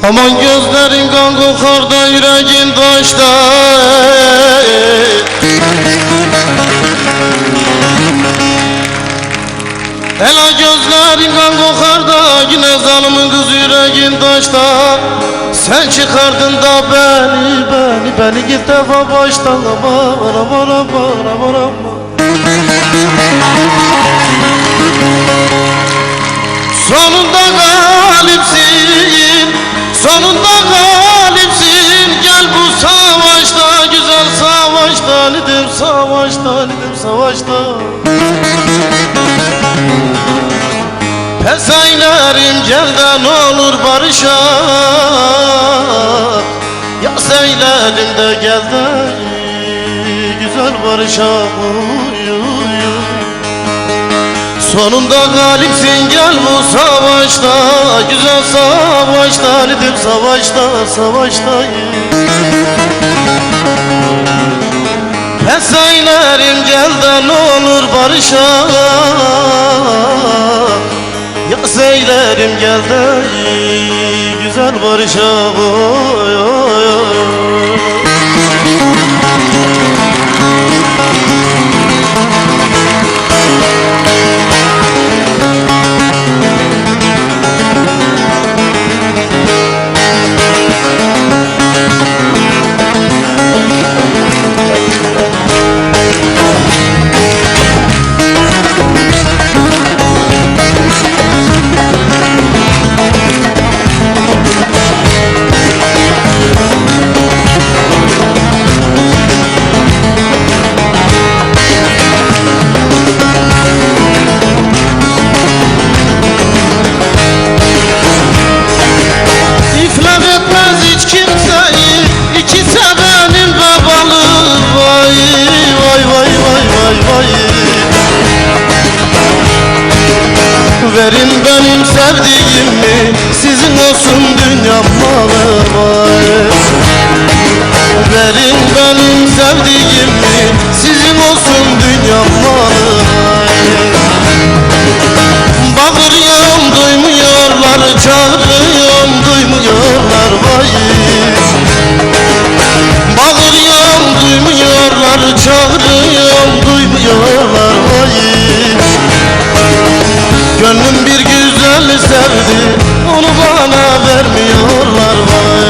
Aman gözlerin kan kokar da yüreğin taşta. Ela gözlerin kan kokar da yine zalımın kız yüreğin taşta. Sen çıkardın da beni ilk defa baştan aman. Sonunda galipsin, sonunda galipsin. Gel bu savaşta, güzel savaşta, idim savaşta. Pes eylerim gel de ne olur barışa. Yas eyledim de gel de güzel barışa. Sonunda galipsin gel bu savaşta, güzel savaşta, idim savaşta. Pes eylerim gel de ne olur barışa. Yas eylerim gel de güzel barışa. Verin benim sevdiğimi, sizin olsun dünyam malı vay. Verin benim sevdiğimi, sizin olsun dünyam malı vay. Bağırıyorum duymuyorlar, çağırıyorum duymuyorlar vay. Bağırıyorum duymuyorlar, çağırıyorum duymuyorlar vay. Gönlüm bir güzel sevdi, onu bana vermiyorlar vay.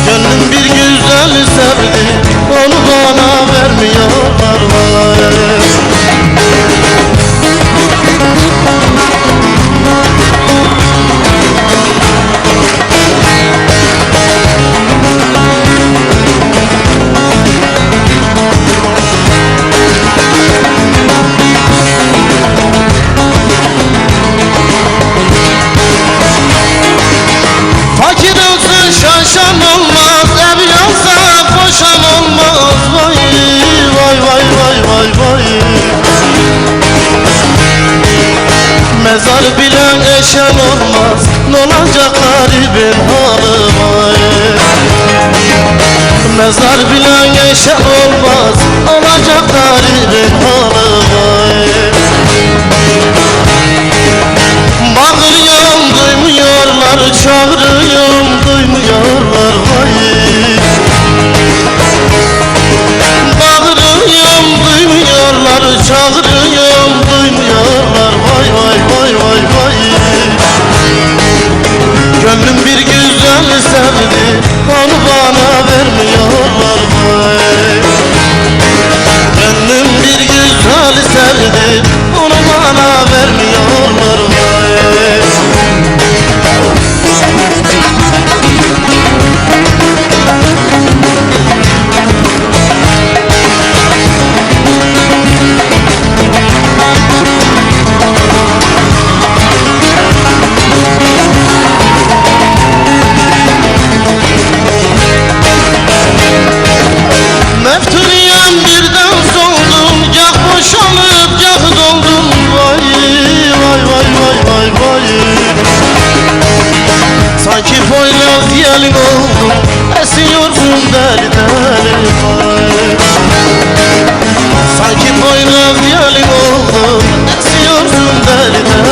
Gönlüm bir güzel sevdi, onu bana vermiyorlar vay. Şaşan olmaz, ev yansa koşan olmaz vay. Mezar bilen eşen olmaz, ne olacak garibin halı vay. Mezar bilen eşen olmaz, olacak garibin halı vay. Bağırıyorum duymuyorlar, çağırıyorum duymuyorlar vay. Bağırıyorum duymuyorlar, çağırıyorum duymuyorlar vay. Gönlüm bir güzel sevdi, onu bana vermiyorlar vay. Gönlüm bir güzel sevdi, onu bana vermiyorlar vay. gelin oldum, esiyorsun deli deli vay. Sanki bayrak gelin oldum, esiyorsun deli deli.